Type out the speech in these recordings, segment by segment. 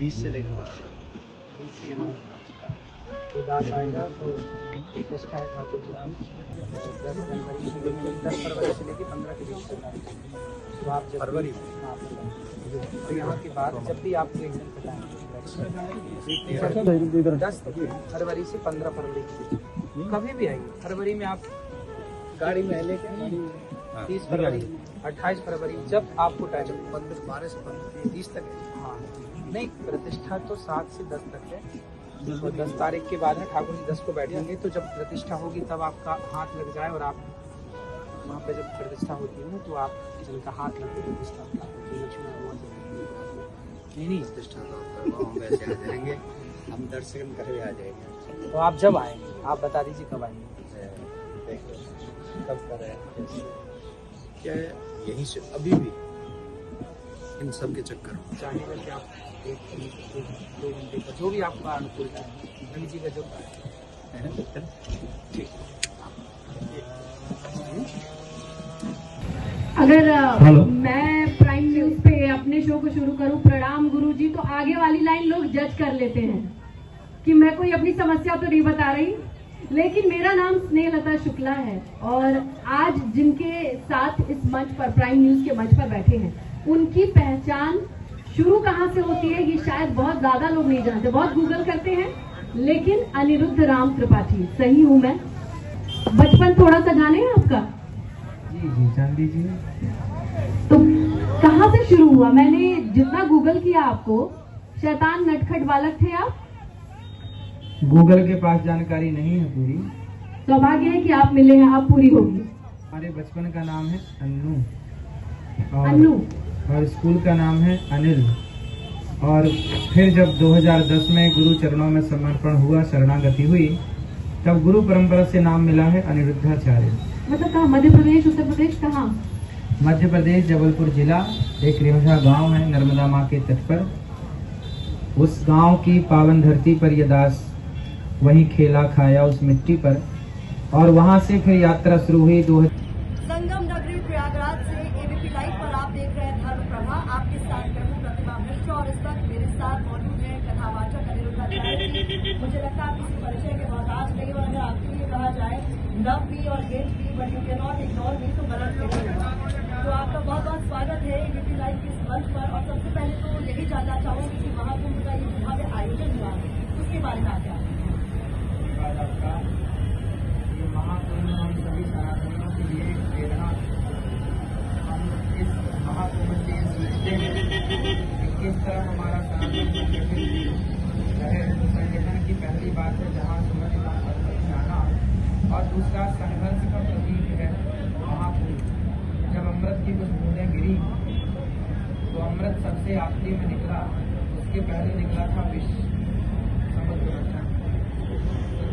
20 से लेकर 20 से यहाँ तो 10 आएगा तो टेस्ट है ठाकुर जी की 10 जनवरी से लेकर 10 फरवरी से लेकर 15 के बीच तक तो आप जब फरवरी हाँ तो यहाँ के बाद जब भी आपको एग्जाम कटाएंगे 10 फरवरी से 15 फरवरी के बीच कभी भी आइए। फरवरी में आप गाड़ी में लेके 30 फरवरी 28 फरवरी जब आपको टाइम 12 से 30 तक है। हाँ नहीं प्रतिष्ठा तो 7 से 10 तक है और 10 तारीख के बाद है ठाकुर जी 10 को बैठेंगे तो जब प्रतिष्ठा होगी तब आपका हाथ लग जाए और आप वहाँ पे जब प्रतिष्ठा होती है ना तो आप जिनका हाथ लग प्रतिष्ठा नहीं प्रतिष्ठा तो हम वैसे आ जाएंगे, हम दर्शन करे आ जाएंगे। तो आप जब आएंगे आप बता दीजिए कब आएंगे कब कर रहे हैं क्या है यहीं से अभी भी इन सब के चक्कर में चाहे कि आप 1-2 घंटे का जो भी आपका अनुकूल है लीजिएगा जो ठीक। अगर मैं प्राइम न्यूज पे अपने शो को शुरू करूं प्रणाम गुरुजी तो आगे वाली लाइन लोग जज कर लेते हैं कि मैं कोई अपनी समस्या तो नहीं बता रही, लेकिन मेरा नाम स्नेहलता शुक्ला है और आज जिनके साथ इस मंच पर प्राइम न्यूज के मंच पर बैठे हैं उनकी पहचान शुरू कहाँ से होती है ये शायद बहुत ज्यादा लोग नहीं जानते, बहुत गूगल करते हैं, लेकिन अनिरुद्ध राम त्रिपाठी सही हूँ मैं? बचपन थोड़ा सा जाने हैं आपका? जी जान लीजिए। तो कहाँ से शुरू हुआ? मैंने जितना गूगल किया आपको शैतान नटखट बालक थे आप? गूगल के पास जानकारी नहीं है पूरी। सौभाग्य है कि आप मिले हैं, आप पूरी होगी। हमारे बचपन का नाम है अन्नू और स्कूल का नाम है अनिल और फिर जब 2010 में गुरु चरणों में समर्पण हुआ, शरणागति हुई, तब गुरु परंपरा से नाम मिला है अनिरुद्धाचार्य। मतलब कहाँ? मध्य प्रदेश, उत्तर प्रदेश, कहाँ? मध्य प्रदेश जबलपुर जिला एक रेवझा गांव है नर्मदा माँ के तट पर। उस गांव की पावन धरती पर ये दास वहीं खेला खाया उस मिट्टी पर और वहां से फिर यात्रा शुरू हुई। संगम नगरी प्रयागराज से एबीपी लाइव पर आप देख रहे हैं धर्म प्रभा, आपके साथ मैं हूं प्रतिभा मिश्र और इस वक्त मेरे साथ मौजूद है कथावाचक अनिरुद्धाचार्य। मुझे लगता है आप किसी परिचय के मोहताज नहीं और अगर आपके लिए कहा जाए लव मी और hate me but you can not ignore me तो गलत नहीं होगा। तो आपका बहुत बहुत स्वागत है एबीपी लाइव के इस मंच पर और सबसे पहले तो यही जानना चाहूंगी कि महाकुंभ का ये भव्य आयोजन हुआ है उसके बारे में क्या? ये महाकुंभ हम सभी सनातनियों के लिए प्रेरणा। हम इस महाकुंभ से सीखते हैं कि किस तरह हमारा सनातन संगठन की पहली बात है जहाँ सुमन जाना और दूसरा संघर्ष का प्रतीक है महाकुंभ। जब अमृत की कुछ बूंदें गिरी तो अमृत सबसे आखिरी में निकला, उसके पहले निकला था विष समुद्र मंथन।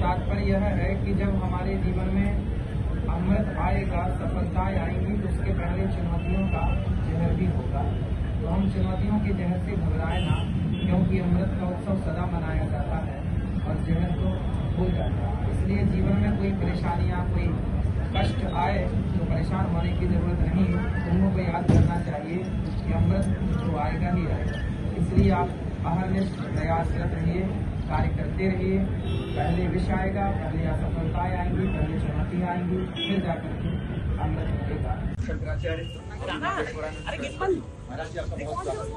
तात्पर्य यह है कि जब हमारे जीवन में अमृत आएगा, सफलताएं आएंगी तो उसके पहले चुनौतियों का जहर भी होगा। तो हम चुनौतियों के जहर से घबराए ना, क्योंकि अमृत का उत्सव सदा मनाया जाता है और जहर तो भूल जाता है। इसलिए जीवन में कोई परेशानियां, कोई कष्ट आए तो परेशान होने की जरूरत नहीं है, उनको याद करना चाहिए कि अमृत तो आएगा ही आएगा। इसलिए आप अहरनिश प्रयासरत रहिए, कार्य करते रहिए। पहले विष आएगा, पहले असफलताएं आएंगी, पहले चुनौतियां आएंगी, फिर जाकर के अमृत मिलेगा। शंकराचार्य महाराज जी आपका बहुत स्वागत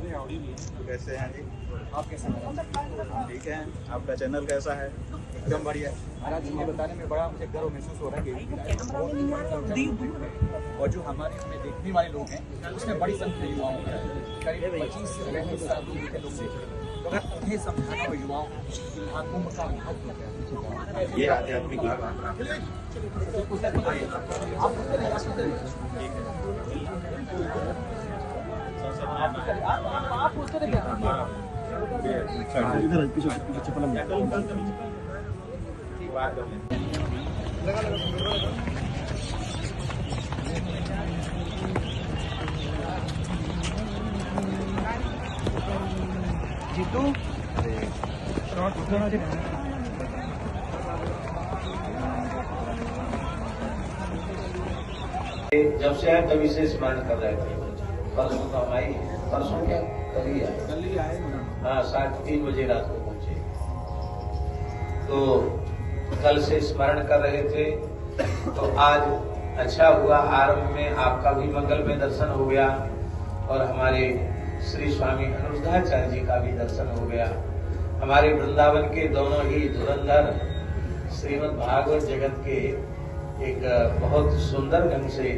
है। कैसे हैं जी? आप कैसे हैं? ठीक है। आपका चैनल कैसा है? एकदम बढ़िया। महाराज जी ये बताने में बड़ा मुझे गर्व महसूस हो रहा है कि और जो हमारे हमें देखने वाले लोग हैं उसमें बड़ी संख्या युवाओं की है, करीब 25 से 30 साल दूर के लोग देख रहे हैं। तो अगर उन्हें समझाना हो युवाओं को महाकुंभ का महत्व क्या है, ये आध्यात्मिक आप पूछते थे क्या? जीतू शॉर्ट जब से आए तभी से स्मरण कर रहे थे। परसों का भाई, परसों क्या कल ही आए। हाँ, 3:30 बजे रात को पहुंचे। तो कल से स्मरण कर रहे थे, तो आज अच्छा हुआ, आरंभ में आपका भी मंगल में दर्शन हो गया और हमारे श्री स्वामी अनुरुद्धाचार्य जी का भी दर्शन हो गया। हमारे वृंदावन के दोनों ही धुरंधर श्रीमद् भागवत जगत के एक बहुत सुंदर ढंग से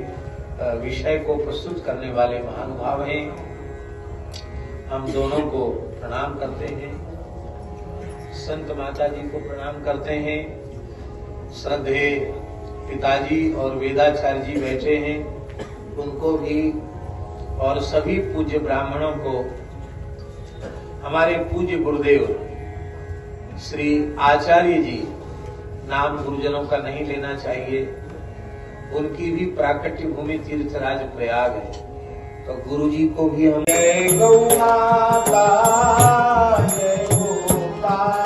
विषय को प्रस्तुत करने वाले महानुभाव हैं। हम दोनों को प्रणाम करते हैं, संत माता जी को प्रणाम करते हैं, श्रद्धेय पिताजी और वेदाचार्य जी बैठे हैं उनको भी, और सभी पूज्य ब्राह्मणों को, हमारे पूज्य गुरुदेव श्री आचार्य जी, नाम गुरुजनों का नहीं लेना चाहिए, उनकी भी प्राकट्य भूमि तीर्थराज प्रयाग है, तो गुरु जी को भी हम जय गौ माता, जय गोपाल,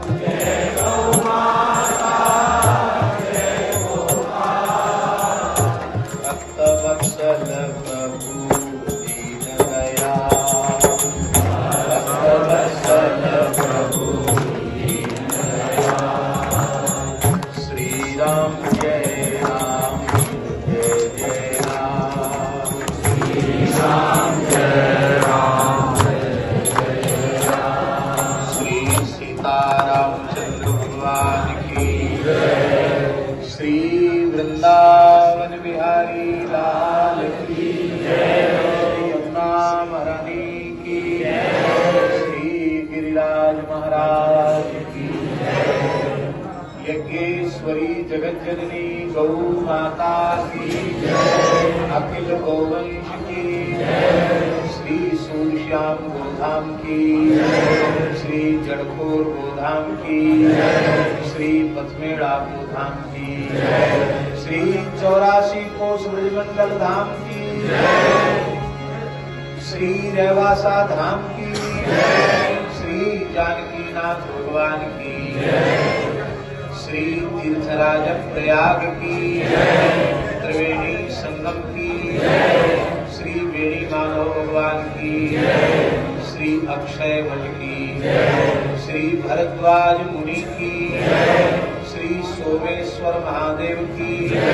जय गौ माता, जय गोपाल, भक्त वत्सल प्रभु दीन दयाल, भक्त वत्सल प्रभु दीन दयाल, श्री राम जय राम, जय जय राम, श्री राम जय राम, जय जय राम, श्री सीतारामचंद्र भगवान की जय, श्री वृंदावन बिहारी लाल की जय, श्री यमुना महारानी की जय, श्री गिरिराज महाराज की जय, यज्ञेश्वरी जगत जननी गौ माता की जय, अखिल गौवंश की जय, श्री सूर्यश्याम गोधाम की जय, श्री जड़खोर गोधाम की जय, श्री पथमेड़ा गोधाम की जय, श्री 84 कोस ब्रजमंडल धाम की जय, श्री रेवासा धाम की जय, श्री जानकीनाथ भगवान की जय, श्री तीर्थराज प्रयाग की जय, त्रिवेणी संगम की जय, श्री वेणी माधव भगवान की जय, श्री अक्षय वट की जय, श्री भरद्वाज मुनि की जय, श्री सोमेश्वर महादेव की जय,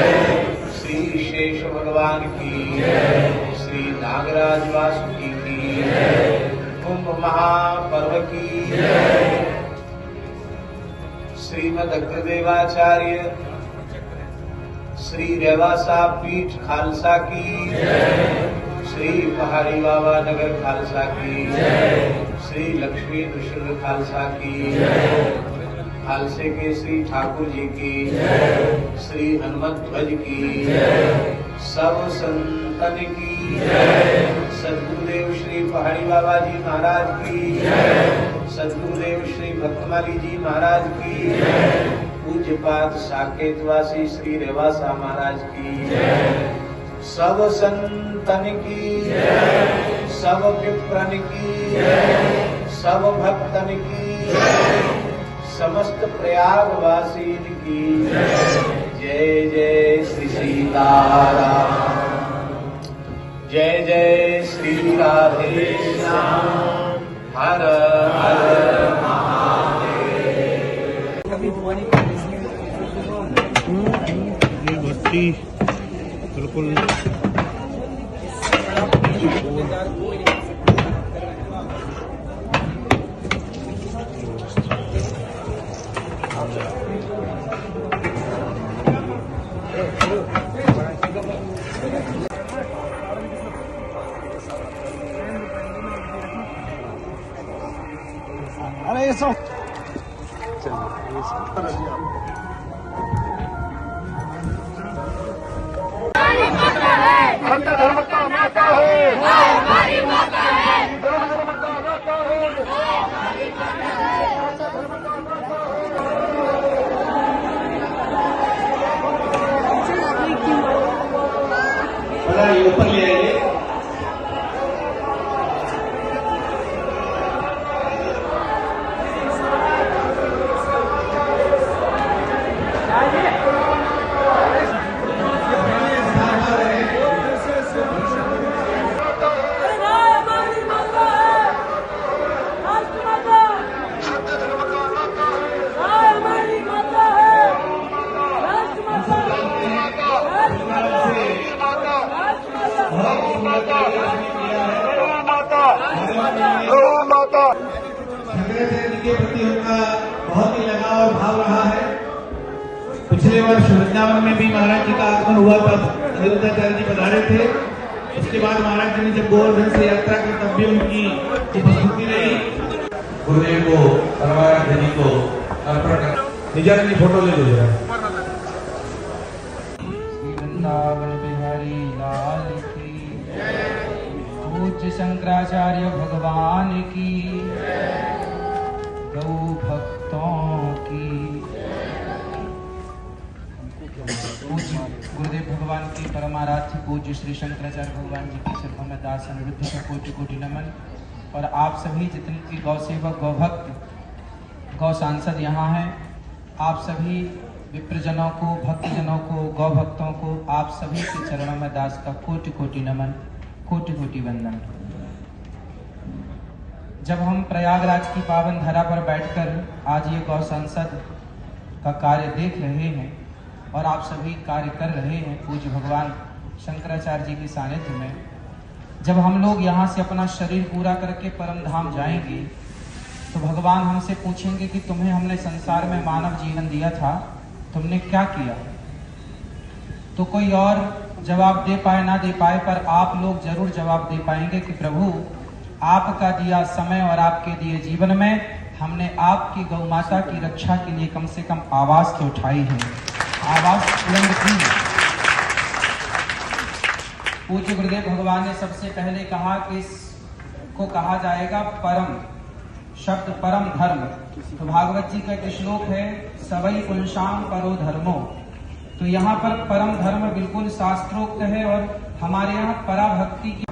श्री शेष भगवान की जय, श्री नागराज वासुकी की जय, कुंभ महापर्व की जय, श्रीमद अग्रदेवाचार्य श्री रेवासा पीठ खालसा की जय, श्री पहाड़ी बाबा नगर खालसा की जय, श्री लक्ष्मी नृसिंह खालसा की जय, खालसे के श्री ठाकुर जी की जय, श्री हनुमत ध्वज की जय, सब संतन की जय, सद्गुरुदेव श्री पहाड़ी बाबा जी महाराज की जय, सद्गुरुदेव श्री भक्तमाली जी महाराज की जय, पूज्यपाद साकेतवासी श्री रेवासा महाराज की जय, सब संतन की जय, सब विप्रन की जय, सब भक्तन की जय, समस्त प्रयागवासी की जय, जय जय श्री सीताराम, जय जय श्री राधे श्याम, हर हर महादेव। ये भक्ति बिल्कुल अरे ये सब संत धर्म का माता है, हमारी माता है, धर्म का माता है, हमारी माता है, धर्म का माता है। ये ऊपर ले आइए। हमारी माता शंकराचार्य जी के प्रति उनका बहुत ही लगाव और भाव रहा है। पिछले वर्ष वृंदावन में भी महाराज जी का आगमन हुआ, तब अनिरुद्धाचार्य जी पधारे थे। उसके बाद महाराज जी ने जब गोवर्धन से यात्रा की तब भी उनकी उपस्थिति रही। गुरुदेव को परमाराध्य जी को अर्पण कर निजान की फोटो ले लो। वृंदावन बिहारी लाल की, पूज्य शंकराचार्य भगवान की, गौ भक्तों की। पूज्य गुरुदेव भगवान के परमाराध्य पूज्य श्री शंकराचार्य भगवान जी की चरणों में दास अनिरुद्ध का कोटि कोटि नमन। और आप सभी जितने भी गौ सेवक, गौ भक्त, गौ सांसद यहाँ हैं, आप सभी विप्रजनों को, भक्तजनों को, गौ भक्तों को, आप सभी के चरणों में दास का कोटि कोटि नमन, कोटि कोटि वंदन। जब हम प्रयागराज की पावन धरा पर बैठकर आज ये गौ संसद का कार्य देख रहे हैं और आप सभी कार्य कर रहे हैं पूज्य भगवान शंकराचार्य जी के सानिध्य में, जब हम लोग यहाँ से अपना शरीर पूरा करके परम धाम जाएंगे तो भगवान हमसे पूछेंगे कि तुम्हें हमने संसार में मानव जीवन दिया था, तुमने क्या किया। तो कोई और जवाब दे पाए ना दे पाए, पर आप लोग जरूर जवाब दे पाएंगे कि प्रभु आपका दिया समय और आपके दिए जीवन में हमने आपकी गौ माता की रक्षा के लिए कम से कम आवाज तो उठाई है, आवाज बुलंद की है। पूज्य गुरुदेव भगवान ने सबसे पहले कहा कि इसको कहा जाएगा परम, शब्द परम धर्म। तो भागवत जी का एक श्लोक है, सबई पुंसाम परो धर्मो। तो यहाँ पर परम धर्म बिल्कुल शास्त्रोक्त है और हमारे यहाँ पराभक्ति की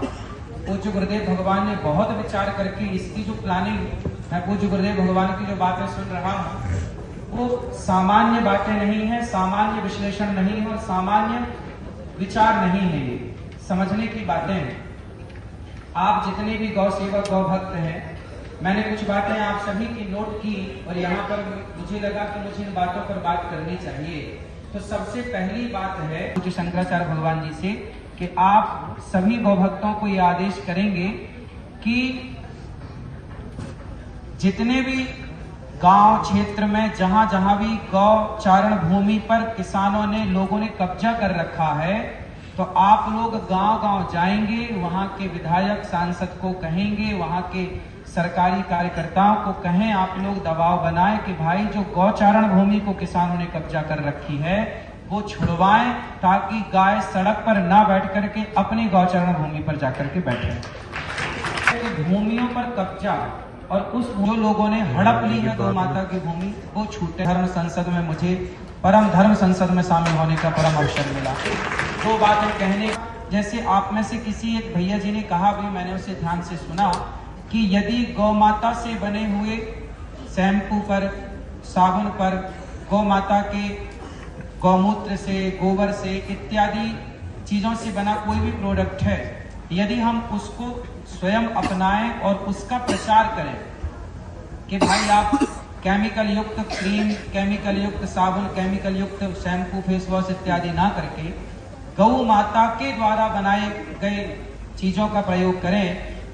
पूज्य गुरुदेव भगवान ने बहुत विचार करके इसकी जो प्लानिंग, मैं पूज्य गुरुदेव भगवान की जो बातें सुन रहा हूँ वो सामान्य बातें नहीं है, सामान्य विश्लेषण नहीं है और सामान्य विचार नहीं है, ये समझने की बातें हैं। आप जितने भी गौ सेवक, गौ भक्त हैं, मैंने कुछ बातें आप सभी की नोट की और यहाँ पर मुझे लगा कि मुझे इन बातों पर बात करनी चाहिए। तो सबसे पहली बात है पूज्य शंकराचार्य भगवान जी से कि आप सभी गौ भक्तों को ये आदेश करेंगे कि जितने भी गांव क्षेत्र में जहां जहां भी गौ चारण भूमि पर किसानों ने, लोगों ने कब्जा कर रखा है, तो आप लोग गांव-गांव जाएंगे, वहां के विधायक, सांसद को कहेंगे, वहां के सरकारी कार्यकर्ताओं को कहें, आप लोग दबाव बनाएं कि भाई जो गौचारण भूमि को किसानों ने कब्जा कर रखी है वो छुड़वाएं, ताकि गाय सड़क पर ना बैठ करके अपनी गौचारण भूमि पर जाकर के बैठे। भूमियों पर कब्जा और उस जो लोगों ने हड़प ली है गौ माता की भूमि वो छूटे। धर्म संसद में मुझे परम धर्म संसद में शामिल होने का परम अवसर मिला। दो बातें कहने, जैसे आप में से किसी एक भैया जी ने कहा भी, मैंने उसे ध्यान से सुना कि यदि गौ माता से बने हुए शैम्पू पर, साबुन पर, गौ माता के गौमूत्र से, गोबर से इत्यादि चीजों से बना कोई भी प्रोडक्ट है, यदि हम उसको स्वयं अपनाएं और उसका प्रचार करें कि भाई आप केमिकल युक्त क्रीम, केमिकल युक्त साबुन, केमिकल युक्त शैम्पू, फेस वॉश इत्यादि ना करके गौ माता के द्वारा बनाए गए चीजों का प्रयोग करें,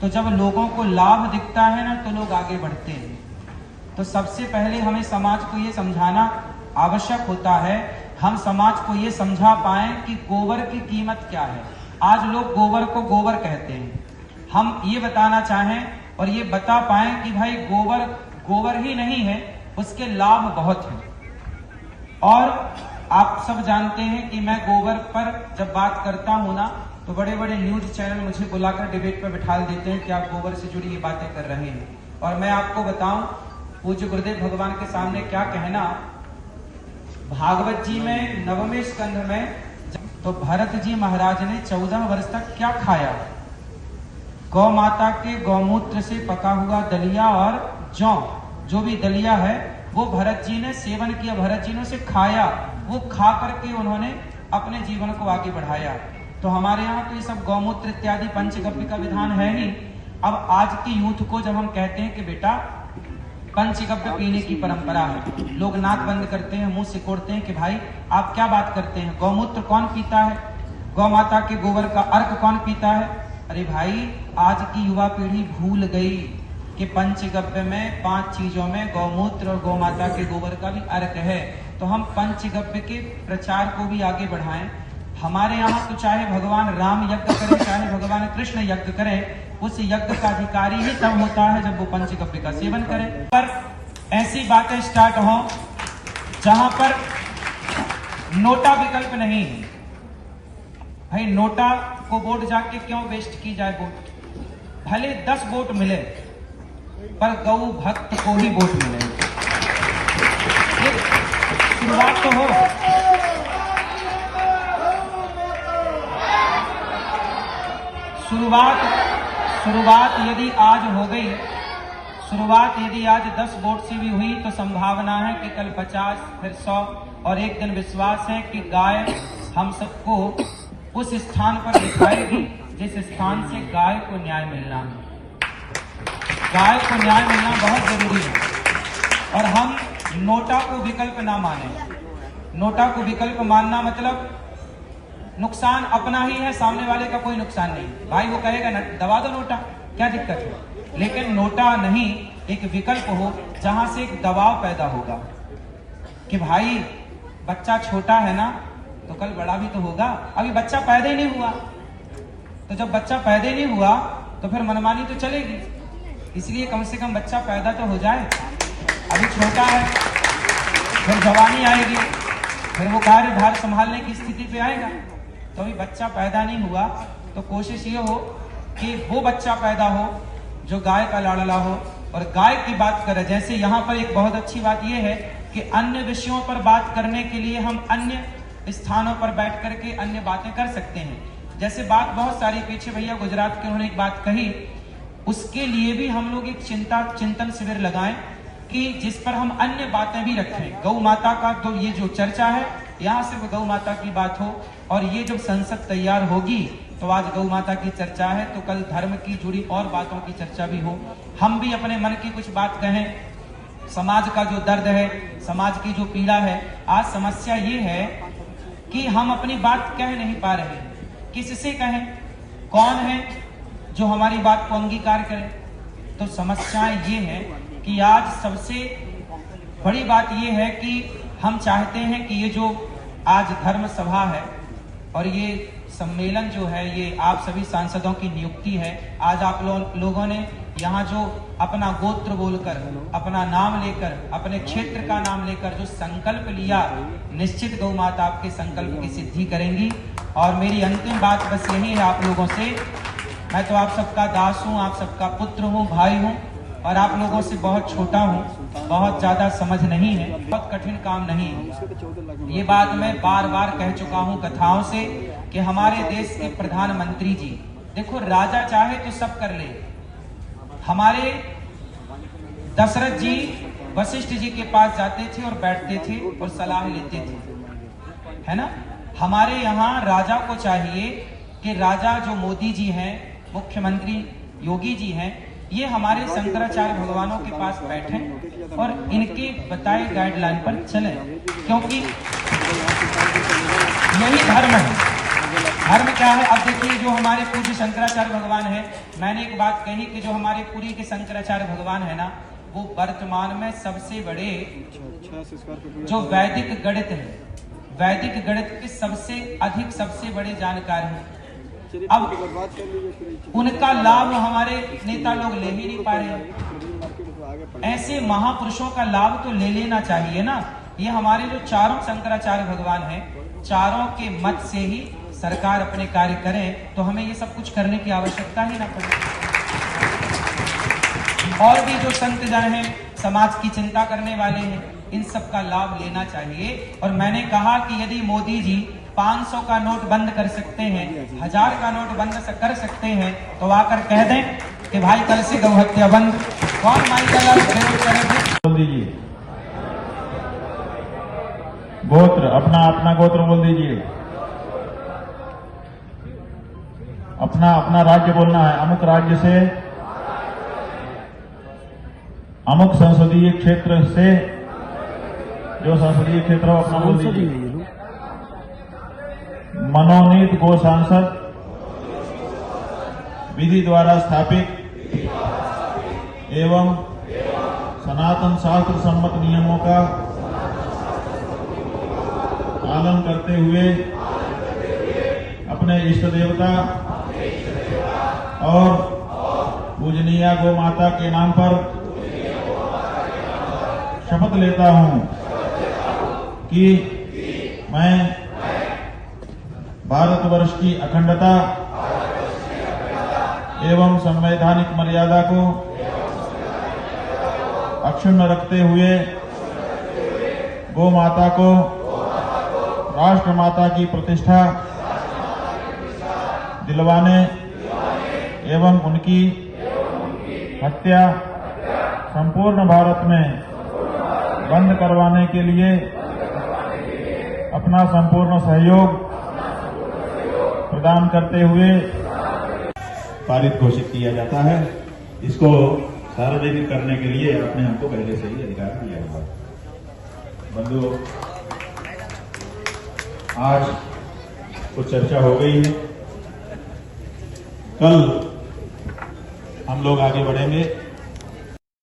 तो जब लोगों को लाभ दिखता है ना तो लोग आगे बढ़ते हैं। तो सबसे पहले हमें समाज को ये समझाना आवश्यक होता है, हम समाज को ये समझा पाएं कि गोबर की कीमत क्या है। आज लोग गोबर को गोबर कहते हैं, हम ये बताना चाहें और ये बता पाएं कि भाई गोबर गोबर ही नहीं है, उसके लाभ बहुत हैं। और आप सब जानते हैं कि मैं गोबर पर जब बात करता हूं ना तो बड़े बड़े न्यूज चैनल मुझे बुलाकर डिबेट पर बिठा देते हैं कि आप गोबर से जुड़ी ये बातें कर रहे हैं। और मैं आपको बताऊं पूज्य गुरुदेव भगवान के सामने क्या कहना। भागवत जी में 9वें स्कंध में तो भरत जी महाराज ने 14 वर्ष तक क्या खाया? गौ माता के गौमूत्र से पका हुआ दलिया और जौ, जो भी दलिया है वो भरत जी ने सेवन किया, भरत जी ने उसे खाया, वो खा करके उन्होंने अपने जीवन को आगे बढ़ाया। तो हमारे यहाँ तो ये सब गौमूत्र इत्यादि पंचगव्य का विधान है ही। अब आज की यूथ को जब हम कहते हैं कि बेटा पंचगव्य पीने की परंपरा है, लोग नाक बंद करते हैं, मुंह सिकोड़ते हैं कि भाई आप क्या बात करते हैं, गौमूत्र कौन पीता है, गौ माता के गोबर का अर्क कौन पीता है? अरे भाई आज की युवा पीढ़ी भूल गई कि पंचगव्य में 5 चीजों में गौमूत्र और गौमाता के गोबर का भी अर्क है। तो हम पंचगव्य के प्रचार को भी आगे बढ़ाएं। हमारे यहाँ तो चाहे भगवान राम यज्ञ करें, चाहे भगवान कृष्ण यज्ञ करें, उस यज्ञ का अधिकारी ही तब होता है जब वो पंचगव्य का सेवन करें। पर ऐसी बातें स्टार्ट हों जहां पर नोटा विकल्प नहीं है। भाई नोटा को वोट जाके क्यों वेस्ट की जाए वोट? भले 10 वोट मिले पर गौ भक्त को ही वोट मिले। शुरुआत तो हो। शुरुआत यदि आज हो गई, शुरुआत यदि आज 10 वोट से भी हुई तो संभावना है कि कल 50, फिर 100 और एक दिन विश्वास है कि गाय हम सबको उस स्थान पर दिखाएगी जिस स्थान से गाय को न्याय मिलना है। गाय को न्याय मिलना बहुत जरूरी है और हम नोटा को विकल्प ना माने। नोटा को विकल्प मानना मतलब नुकसान अपना ही है, सामने वाले का कोई नुकसान नहीं। भाई वो कहेगा ना दबा दो नोटा, क्या दिक्कत है? लेकिन नोटा नहीं, एक विकल्प हो जहां से एक दबाव पैदा होगा कि भाई बच्चा छोटा है ना तो कल बड़ा भी तो होगा। अभी बच्चा पैदा ही नहीं हुआ, तो जब बच्चा पैदा ही नहीं हुआ तो फिर मनमानी तो चलेगी। इसलिए कम से कम बच्चा पैदा तो हो जाए। अभी छोटा है, फिर जवानी आएगी, फिर वो कार्यभार संभालने की स्थिति पे आएगा। तो अभी बच्चा पैदा नहीं हुआ तो कोशिश ये हो कि वो बच्चा पैदा हो जो गाय का लाडला हो और गाय की बात करें। जैसे यहाँ पर एक बहुत अच्छी बात ये है कि अन्य विषयों पर बात करने के लिए हम अन्य स्थानों पर बैठ करके अन्य बातें कर सकते हैं। जैसे बात बहुत सारी पीछे भैया गुजरात के उन्होंने एक बात कही, उसके लिए भी हम लोग एक चिंतन शिविर लगाएं कि जिस पर हम अन्य बातें भी रखें। गौ माता का तो ये जो चर्चा है यहाँ सिर्फ गौ माता की बात हो, और ये जब संसद तैयार होगी तो आज गौ माता की चर्चा है तो कल धर्म की जुड़ी और बातों की चर्चा भी हो। हम भी अपने मन की कुछ बात कहें। समाज का जो दर्द है, समाज की जो पीड़ा है, आज समस्या ये है कि हम अपनी बात कह नहीं पा रहे। किससे कहें? कौन है जो हमारी बात को अंगीकार करे? तो समस्याएं ये है कि आज सबसे बड़ी बात ये है कि हम चाहते हैं कि ये जो आज धर्म सभा है और ये सम्मेलन जो है, ये आप सभी सांसदों की नियुक्ति है। आज आप लोगों ने यहाँ जो अपना गोत्र बोलकर, अपना नाम लेकर, अपने क्षेत्र का नाम लेकर जो संकल्प लिया, निश्चित गौ माता आपके संकल्प की सिद्धि करेंगी। और मेरी अंतिम बात बस यही है आप लोगों से, मैं तो आप सबका दास हूँ, आप सबका पुत्र हूँ, भाई हूँ, और आप लोगों से बहुत छोटा हूँ, बहुत ज्यादा समझ नहीं है, बहुत कठिन काम नहीं है। ये बात मैं बार बार कह चुका हूँ कथाओं से कि हमारे देश के प्रधानमंत्री जी, देखो राजा चाहे तो सब कर ले। हमारे दशरथ जी वशिष्ठ जी के पास जाते थे और बैठते थे और सलाह लेते थे, है ना। हमारे यहाँ राजा को चाहिए कि राजा जो मोदी जी हैं, मुख्यमंत्री योगी जी हैं, ये हमारे शंकराचार्य भगवानों के पास बैठें और इनके बताए गाइडलाइन पर चलें, क्योंकि यही धर्म है। धर्म क्या है? अब देखिए जो हमारे पूज्य शंकराचार्य भगवान है, मैंने एक बात कही कि जो हमारे पुरी के शंकराचार्य भगवान है ना, वो वर्तमान में सबसे बड़े जो वैदिक गणित है, वैदिक गणित के सबसे अधिक सबसे बड़े जानकार हैं। अब उनका लाभ हमारे नेता लोग ले ही नहीं पा रहे। ऐसे महापुरुषों का लाभ तो ले लेना चाहिए ना। ये हमारे जो चारों शंकराचार्य भगवान हैं, चारों के मत से ही सरकार अपने कार्य करे, तो हमें ये सब कुछ करने की आवश्यकता ही ना पड़े। और भी जो संत जन हैं, समाज की चिंता करने वाले हैं, इन सब का लाभ लेना चाहिए। और मैंने कहा कि यदि मोदी जी 500 का नोट बंद कर सकते हैं, 1000 का नोट बंद कर सकते हैं, तो आकर कह दें कि भाई कल से गौ हत्या बंद। कौन माई का लाभ करेंगे? बोल दीजिए गोत्र, अपना गोत्र बोल दीजिए। अपना राज्य बोलना है। अमुक राज्य से, अमुक संसदीय क्षेत्र से, जो संसदीय क्षेत्र हो अपना बोल दीजिए। मनोनीत गो सांसद विधि द्वारा स्थापित एवं सनातन शास्त्र सम्मत नियमों का पालन करते हुए अपने इष्ट देवता और पूजनीय गौ माता के नाम पर शपथ लेता हूं कि मैं भारतवर्ष की अखंडता एवं संवैधानिक मर्यादा को अक्षुण्ण रखते हुए गौ माता को राष्ट्र माता की प्रतिष्ठा दिलवाने एवं उनकी हत्या संपूर्ण भारत में बंद करवाने के लिए अपना संपूर्ण सहयोग प्रदान करते हुए पारित घोषित किया जाता है। इसको सार्वजनिक करने के लिए अपने हमको पहले से ही अधिकार दिया हुआ है। बंधुओं, आज कुछ चर्चा हो गई है, कल हम लोग आगे बढ़ेंगे।